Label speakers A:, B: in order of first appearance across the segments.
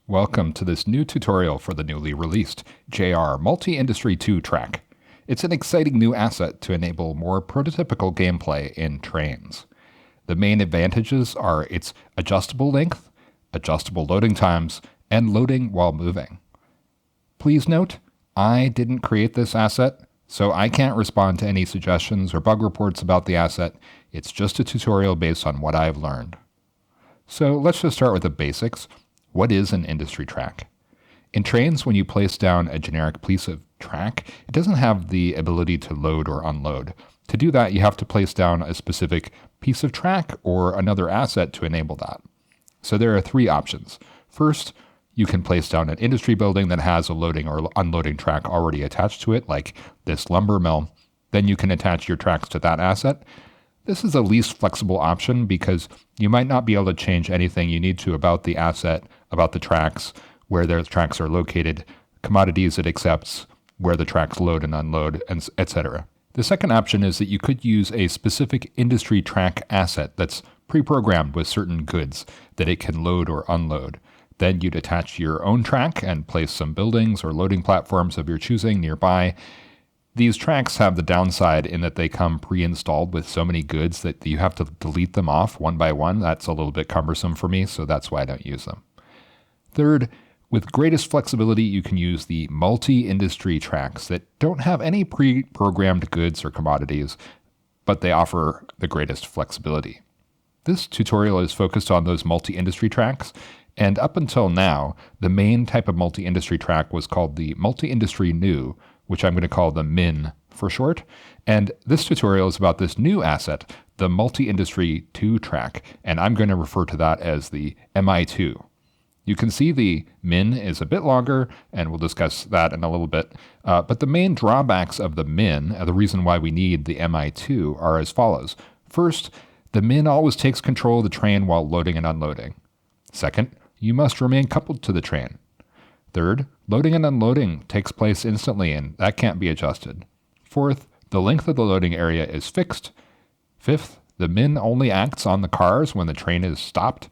A: Welcome to this new tutorial for the newly released JR Multi-Industry 2 track. It's an exciting new asset to enable more prototypical gameplay in Trainz. The main advantages are its adjustable length, adjustable loading times, and loading while moving. Please note, I didn't create this asset, so I can't respond to any suggestions or bug reports about the asset. It's just a tutorial based on what I've learned. So let's just start with the basics. What is an industry track? In Trainz, when you place down a generic piece of track, it doesn't have the ability to load or unload. To do that, you have to place down a specific piece of track or another asset to enable that. So there are three options. First, you can place down an industry building that has a loading or unloading track already attached to it, like this lumber mill. Then you can attach your tracks to that asset. This is the least flexible option because you might not be able to change anything you need to about the asset, about the tracks, where their tracks are located, commodities it accepts, where the tracks load and unload, and etc. The second option is that you could use a specific industry track asset that's pre-programmed with certain goods that it can load or unload. Then you'd attach your own track and place some buildings or loading platforms of your choosing nearby. These tracks have the downside in that they come pre-installed with so many goods that you have to delete them off one by one. That's a little bit cumbersome for me, so that's why I don't use them. Third, with greatest flexibility, you can use the multi-industry tracks that don't have any pre-programmed goods or commodities, but they offer the greatest flexibility. This tutorial is focused on those multi-industry tracks, and up until now, the main type of multi-industry track was called the multi-industry new, which I'm going to call the MIN for short. And this tutorial is about this new asset, the multi-industry 2 track, and I'm going to refer to that as the MI2. You can see the MIN is a bit longer, and we'll discuss that in a little bit. But the main drawbacks of the MIN, the reason why we need the MI2, are as follows. First, the MIN always takes control of the train while loading and unloading. Second, you must remain coupled to the train. Third, loading and unloading takes place instantly, and that can't be adjusted. Fourth, the length of the loading area is fixed. Fifth, the MIN only acts on the cars when the train is stopped.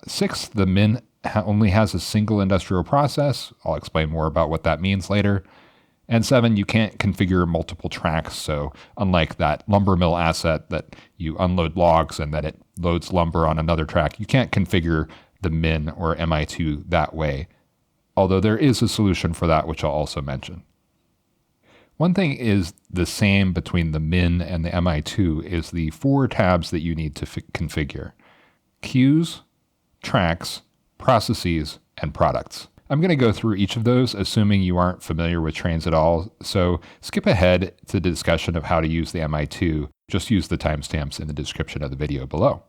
A: Sixth, the MIN only has a single industrial process. I'll explain more about what that means later. And 7, you can't configure multiple tracks, so unlike that lumber mill asset that you unload logs and then it loads lumber on another track, you can't configure the MIN or MI2 that way. Although there is a solution for that, which I'll also mention. One thing is the same between the MIN and the MI2 is the 4 tabs that you need to configure. Queues, tracks, processes, and products. I'm going to go through each of those, assuming you aren't familiar with Trainz at all, so skip ahead to the discussion of how to use the MI2. Just use the timestamps in the description of the video below.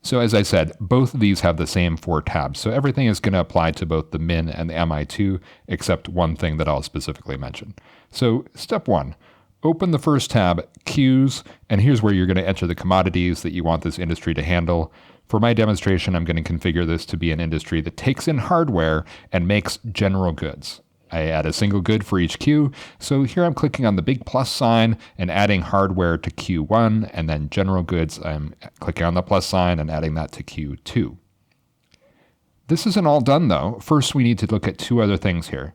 A: So as I said, both of these have the same 4 tabs, so everything is going to apply to both the MIN and the MI2, except one thing that I'll specifically mention. So step 1, open the first tab, Queues, and here's where you're going to enter the commodities that you want this industry to handle. For my demonstration, I'm going to configure this to be an industry that takes in hardware and makes general goods. I add a single good for each queue, so here I'm clicking on the big plus sign and adding hardware to Q1, and then general goods, I'm clicking on the plus sign and adding that to Q2. This isn't all done though. First, we need to look at 2 other things here.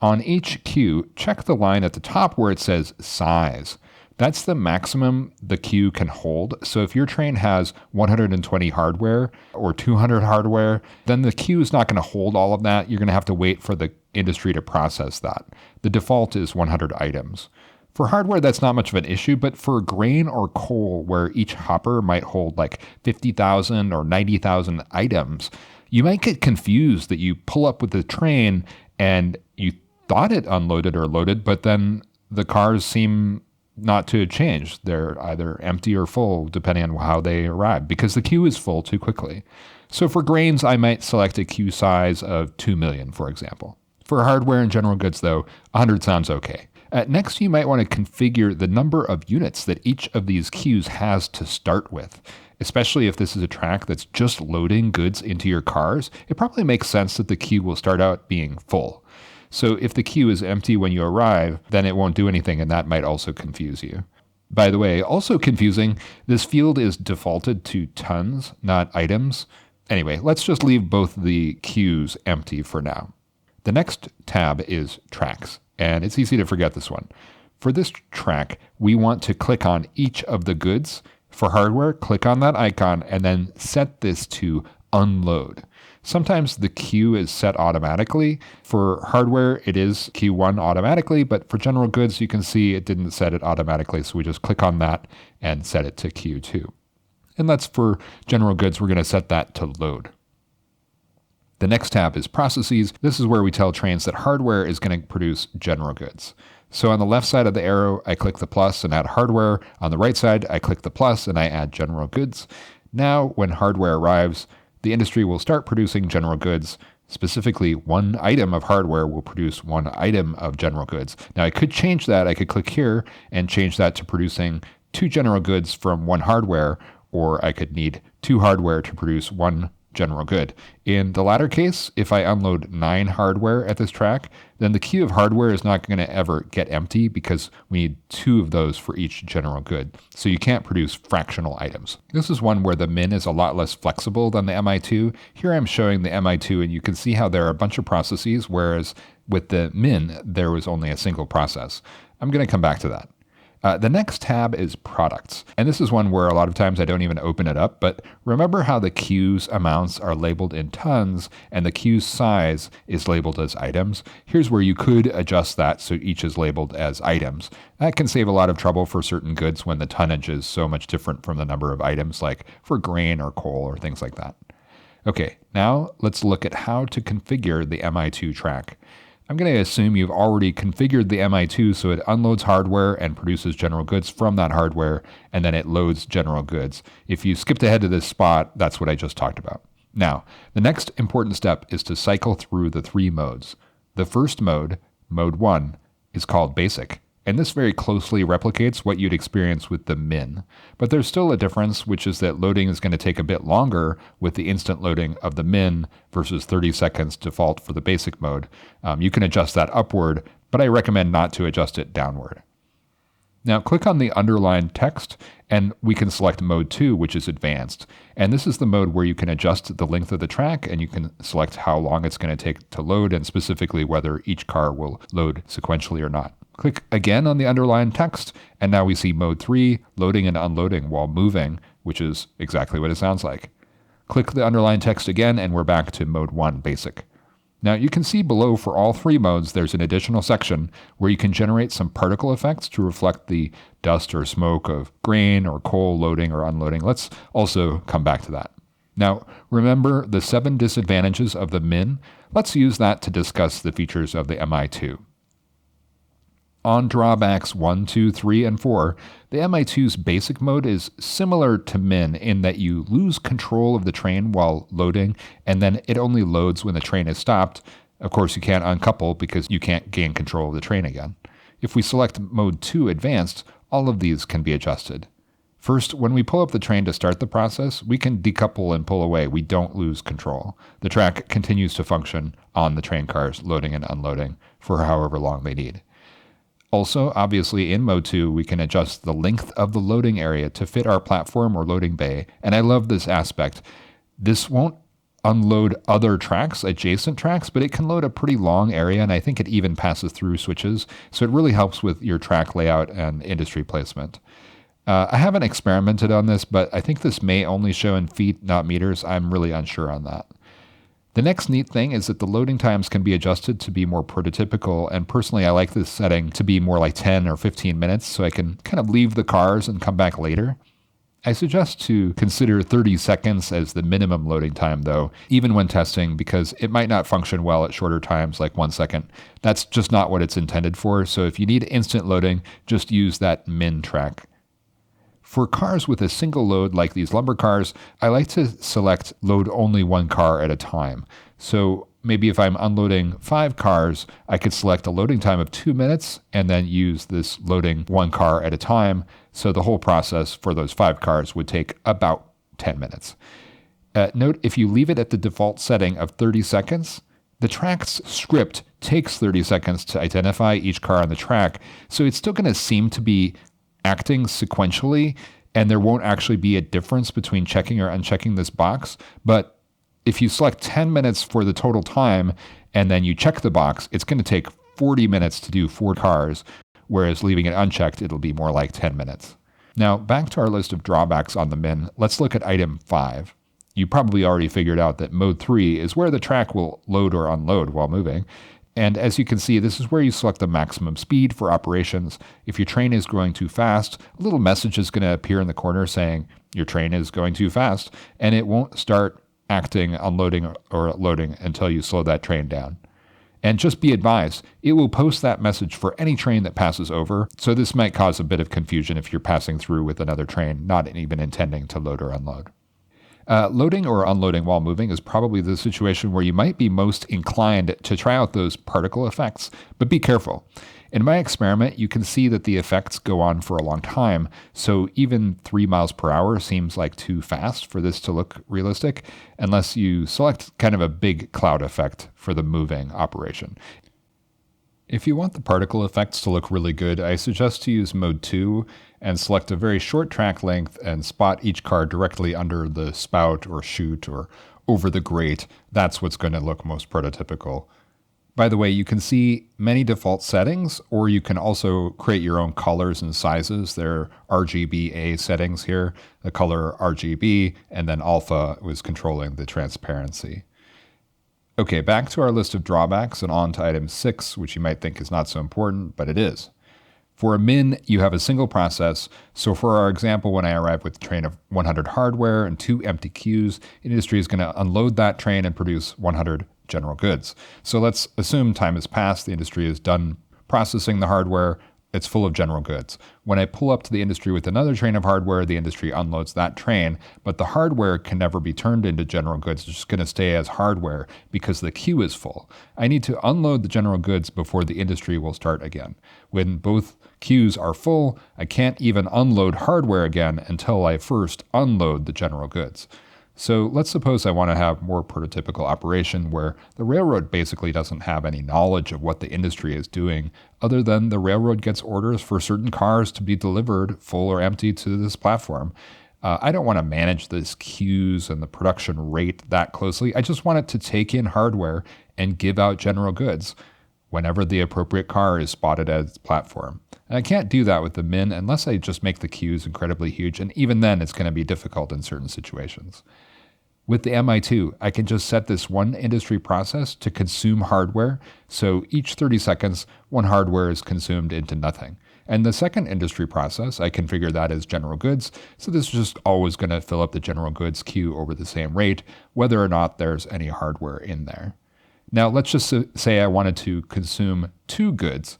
A: On each queue, check the line at the top where it says size. That's the maximum the queue can hold. So if your train has 120 hardware or 200 hardware, then the queue is not going to hold all of that. You're going to have to wait for the industry to process that. The default is 100 items. For hardware, that's not much of an issue, but for grain or coal, where each hopper might hold like 50,000 or 90,000 items, you might get confused that you pull up with the train and you thought it unloaded or loaded, but then the cars seem not to change. They're either empty or full, depending on how they arrive, because the queue is full too quickly. So for grains, I might select a queue size of 2 million, for example. For hardware and general goods, though, 100 sounds okay. Next, you might want to configure the number of units that each of these queues has to start with. Especially if this is a track that's just loading goods into your cars, it probably makes sense that the queue will start out being full. So if the queue is empty when you arrive, then it won't do anything, and that might also confuse you. By the way, also confusing, this field is defaulted to tons, not items. Anyway, let's just leave both the queues empty for now. The next tab is tracks, and it's easy to forget this one. For this track, we want to click on each of the goods. For hardware, click on that icon and then set this to unload. Sometimes the queue is set automatically. For hardware, it is Q1 automatically, but for general goods, you can see it didn't set it automatically, so we just click on that and set it to Q2. And that's for general goods, we're going to set that to load. The next tab is processes. This is where we tell Trainz that hardware is going to produce general goods. So on the left side of the arrow, I click the plus and add hardware. On the right side, I click the plus and I add general goods. Now, when hardware arrives, the industry will start producing general goods. Specifically, one item of hardware will produce one item of general goods. Now, I could change that. I could click here and change that to producing 2 general goods from 1 hardware, or I could need 2 hardware to produce 1 general good. In the latter case, if I unload 9 hardware at this track, then the queue of hardware is not going to ever get empty because we need 2 of those for each general good. So you can't produce fractional items. This is one where the min is a lot less flexible than the MI2. Here I'm showing the MI2 and you can see how there are a bunch of processes, whereas with the min, there was only a single process. I'm going to come back to that. The next tab is products. And this is one where a lot of times I don't even open it up, but remember how the queue's amounts are labeled in tons and the queue's size is labeled as items? Here's where you could adjust that so each is labeled as items. That can save a lot of trouble for certain goods when the tonnage is so much different from the number of items, like for grain or coal or things like that. Okay, now let's look at how to configure the MI2 track. I'm going to assume you've already configured the MI2 so it unloads hardware and produces general goods from that hardware, and then it loads general goods. If you skipped ahead to this spot, that's what I just talked about. Now, the next important step is to cycle through the 3 modes. The first mode, mode 1, is called basic, and this very closely replicates what you'd experience with the min. But there's still a difference, which is that loading is going to take a bit longer with the instant loading of the min versus 30 seconds default for the basic mode. You can adjust that upward, but I recommend not to adjust it downward. Now click on the underlined text and we can select mode 2, which is advanced. And this is the mode where you can adjust the length of the track and you can select how long it's going to take to load and specifically whether each car will load sequentially or not. Click again on the underlined text, and now we see mode 3, loading and unloading while moving, which is exactly what it sounds like. Click the underlined text again, and we're back to mode 1, basic. Now you can see below for all 3 modes, there's an additional section where you can generate some particle effects to reflect the dust or smoke of grain or coal loading or unloading. Let's also come back to that. Now, remember the 7 disadvantages of the min? Let's use that to discuss the features of the MI2. On drawbacks 1, 2, 3, and 4, the MI2's basic mode is similar to min in that you lose control of the train while loading, and then it only loads when the train is stopped. Of course, you can't uncouple because you can't gain control of the train again. If we select mode 2 advanced, all of these can be adjusted. First, when we pull up the train to start the process, we can decouple and pull away. We don't lose control. The track continues to function on the train cars, loading and unloading for however long they need. Also, obviously in mode 2, we can adjust the length of the loading area to fit our platform or loading bay. And I love this aspect. This won't unload other tracks, adjacent tracks, but it can load a pretty long area, and I think it even passes through switches. So it really helps with your track layout and industry placement. I haven't experimented on this, but I think this may only show in feet, not meters. I'm really unsure on that. The next neat thing is that the loading times can be adjusted to be more prototypical, and personally I like this setting to be more like 10 or 15 minutes so I can kind of leave the cars and come back later. I suggest to consider 30 seconds as the minimum loading time though, even when testing, because it might not function well at shorter times like 1 second. That's just not what it's intended for, so if you need instant loading, just use that min track. For cars with a single load like these lumber cars, I like to select load only 1 car at a time. So maybe if I'm unloading 5 cars, I could select a loading time of 2 minutes and then use this loading 1 car at a time. So the whole process for those 5 cars would take about 10 minutes. Note, if you leave it at the default setting of 30 seconds, the track's script takes 30 seconds to identify each car on the track. So it's still going to seem to be acting sequentially, and there won't actually be a difference between checking or unchecking this box, but If you select 10 minutes for the total time and then you check the box, it's going to take 40 minutes to do 4 cars, whereas leaving it unchecked, it'll be more like 10 minutes. Now, back to our list of drawbacks on the min, let's look at item 5. You probably already figured out that mode 3 is where the track will load or unload while moving. And as you can see, this is where you select the maximum speed for operations. If your train is going too fast, a little message is going to appear in the corner saying your train is going too fast, and it won't start acting, unloading, or loading until you slow that train down. And just be advised, it will post that message for any train that passes over, so this might cause a bit of confusion if you're passing through with another train, not even intending to load or unload. Loading or unloading while moving is probably the situation where you might be most inclined to try out those particle effects, but be careful. In my experiment, you can see that the effects go on for a long time, so even 3 miles per hour seems like too fast for this to look realistic, unless you select kind of a big cloud effect for the moving operation. If you want the particle effects to look really good, I suggest to use mode 2 and select a very short track length and spot each car directly under the spout or chute or over the grate. That's what's going to look most prototypical. By the way, you can see many default settings, or you can also create your own colors and sizes. There are RGBA settings here, the color RGB, and then alpha was controlling the transparency. Okay, back to our list of drawbacks and on to item 6, which you might think is not so important, but it is. For a min, you have a single process. So for our example, when I arrive with a train of 100 hardware and 2 empty queues, industry is going to unload that train and produce 100 general goods. So let's assume time has passed, the industry is done processing the hardware, it's full of general goods. When I pull up to the industry with another train of hardware, the industry unloads that train, but the hardware can never be turned into general goods. It's just going to stay as hardware because the queue is full. I need to unload the general goods before the industry will start again. When both queues are full, I can't even unload hardware again until I first unload the general goods. So let's suppose I want to have more prototypical operation where the railroad basically doesn't have any knowledge of what the industry is doing other than the railroad gets orders for certain cars to be delivered full or empty to this platform. I don't want to manage these queues and the production rate that closely. I just want it to take in hardware and give out general goods whenever the appropriate car is spotted as platform. And I can't do that with the min unless I just make the queues incredibly huge, and even then it's going to be difficult in certain situations. With the MI2, I can just set this one industry process to consume hardware, so each 30 seconds, one hardware is consumed into nothing. And the second industry process, I configure that as general goods, so this is just always going to fill up the general goods queue over the same rate, whether or not there's any hardware in there. Now, let's just say I wanted to consume 2 goods.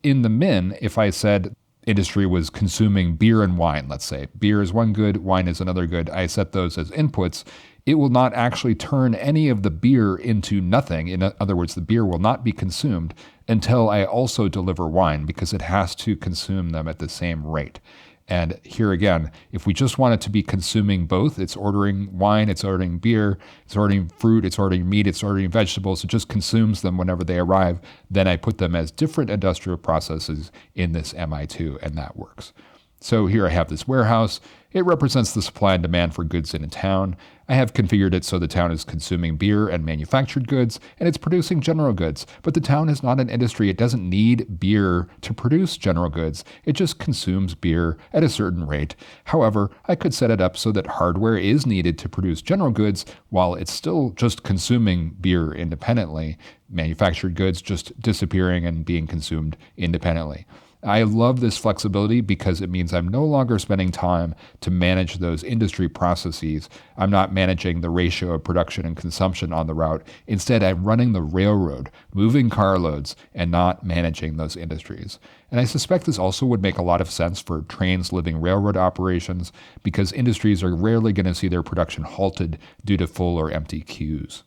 A: In the min, if I said industry was consuming beer and wine, let's say, beer is one good, wine is another good, I set those as inputs, it will not actually turn any of the beer into nothing. In other words, the beer will not be consumed until I also deliver wine because it has to consume them at the same rate. And here again, if we just want it to be consuming both, it's ordering wine, it's ordering beer, it's ordering fruit, it's ordering meat, it's ordering vegetables, it just consumes them whenever they arrive, then I put them as different industrial processes in this MI2, and that works. So here I have this warehouse. It represents the supply and demand for goods in a town. I have configured it so the town is consuming beer and manufactured goods, and it's producing general goods. But the town is not an industry. It doesn't need beer to produce general goods. It just consumes beer at a certain rate. However, I could set it up so that hardware is needed to produce general goods while it's still just consuming beer independently, manufactured goods just disappearing and being consumed independently. I love this flexibility because it means I'm no longer spending time to manage those industry processes. I'm not managing the ratio of production and consumption on the route. Instead, I'm running the railroad, moving carloads, and not managing those industries. And I suspect this also would make a lot of sense for Trainz living railroad operations because industries are rarely going to see their production halted due to full or empty queues.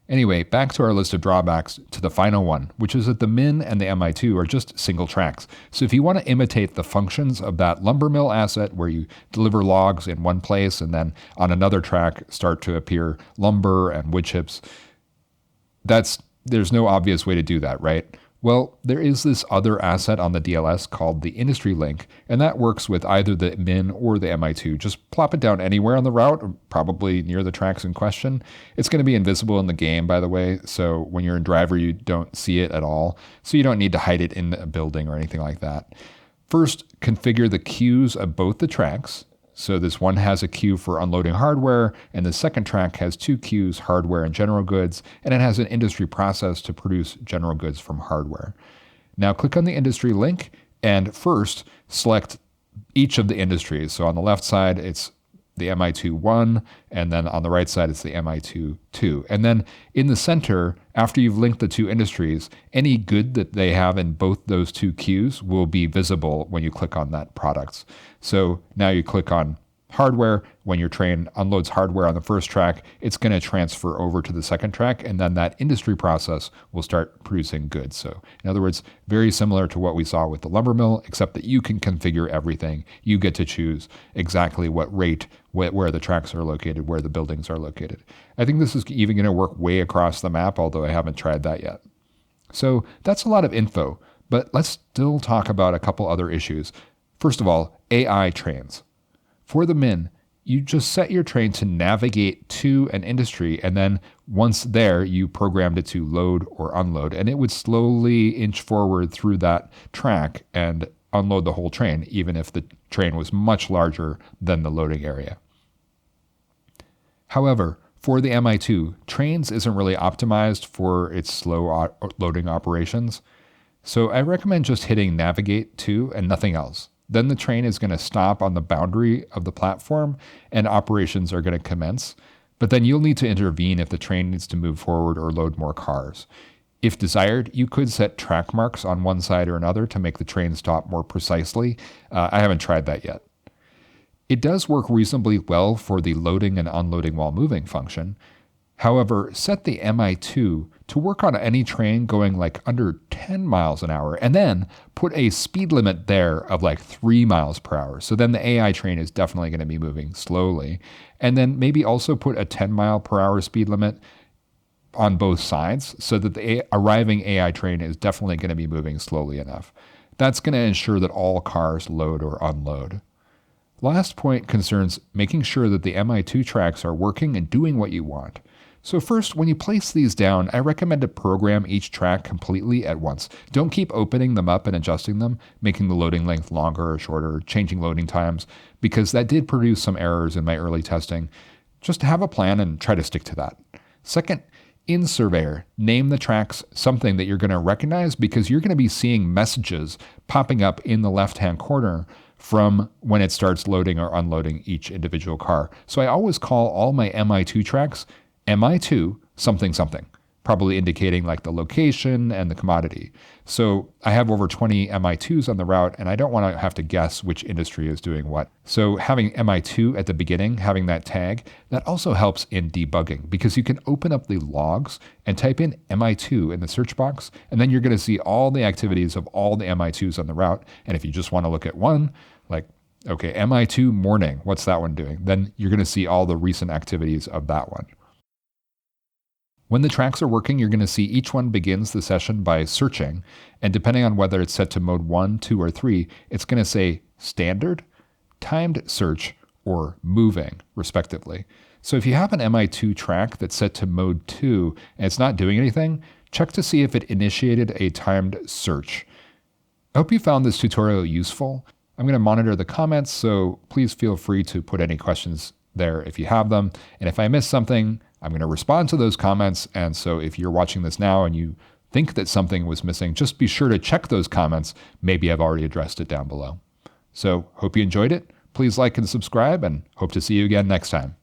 A: Anyway, back to our list of drawbacks to the final one, which is that the min and the MI2 are just single tracks. So if you want to imitate the functions of that lumber mill asset where you deliver logs in one place and then on another track start to appear lumber and wood chips, there's no obvious way to do that, right? Well, there is this other asset on the DLS called the industry link, and that works with either the min or the MI2. Just plop it down anywhere on the route, probably near the tracks in question. It's going to be invisible in the game, by the way, so when you're in driver, you don't see it at all, so you don't need to hide it in a building or anything like that. First, configure the queues of both the tracks. So this one has a queue for unloading hardware, and the second track has two queues, hardware and general goods, and it has an industry process to produce general goods from hardware. Now click on the industry link, and first select each of the industries. So on the left side, it's the MI2 1, and then on the right side, it's the MI2 2. And then in the center, after you've linked the two industries, any good that they have in both those two queues will be visible when you click on that products. So now you click on hardware. When your train unloads hardware on the first track, it's going to transfer over to the second track, and then that industry process will start producing goods. So in other words, very similar to what we saw with the lumber mill, except that you can configure everything. You get to choose exactly what rate, where the tracks are located, where the buildings are located. I think this is even going to work way across the map, although I haven't tried that yet. So that's a lot of info, but let's still talk about a couple other issues. First of all, AI trains. For the min, you just set your train to navigate to an industry, and then once there, you programmed it to load or unload, and it would slowly inch forward through that track and unload the whole train, even if the train was much larger than the loading area. However, for the MI2, Trainz isn't really optimized for its slow loading operations, so I recommend just hitting navigate to and nothing else. Then the train is going to stop on the boundary of the platform and operations are going to commence. But then you'll need to intervene if the train needs to move forward or load more cars. If desired, you could set track marks on one side or another to make the train stop more precisely. I haven't tried that yet. It does work reasonably well for the loading and unloading while moving function. However, set the MI2 to work on any train going like under 10 miles an hour, and then put a speed limit there of like 3 miles per hour. So then the AI train is definitely going to be moving slowly. And then maybe also put a 10 mile per hour speed limit on both sides so that the arriving AI train is definitely going to be moving slowly enough. That's going to ensure that all cars load or unload. Last point concerns making sure that the MI2 tracks are working and doing what you want. So first, when you place these down, I recommend to program each track completely at once. Don't keep opening them up and adjusting them, making the loading length longer or shorter, changing loading times, because that did produce some errors in my early testing. Just have a plan and try to stick to that. Second, in Surveyor, name the tracks something that you're going to recognize because you're going to be seeing messages popping up in the left-hand corner from when it starts loading or unloading each individual car. So I always call all my MI2 tracks MI2 something something, probably indicating like the location and the commodity. So I have over 20 MI2s on the route, and I don't want to have to guess which industry is doing what. So having MI2 at the beginning, having that tag, that also helps in debugging because you can open up the logs and type in MI2 in the search box, and then you're going to see all the activities of all the MI2s on the route. And if you just want to look at one, like, okay, MI2 morning, what's that one doing? Then you're going to see all the recent activities of that one. When the tracks are working, you're going to see each one begins the session by searching, and depending on whether it's set to mode 1, 2, or 3, it's going to say standard, timed search, or moving, respectively. So if you have an MI2 track that's set to mode 2 and it's not doing anything, check to see if it initiated a timed search. I hope you found this tutorial useful. I'm going to monitor the comments, so please feel free to put any questions there if you have them. And if I missed something, I'm going to respond to those comments. And so if you're watching this now and you think that something was missing, just be sure to check those comments. Maybe I've already addressed it down below. So hope you enjoyed it. Please like and subscribe, and hope to see you again next time.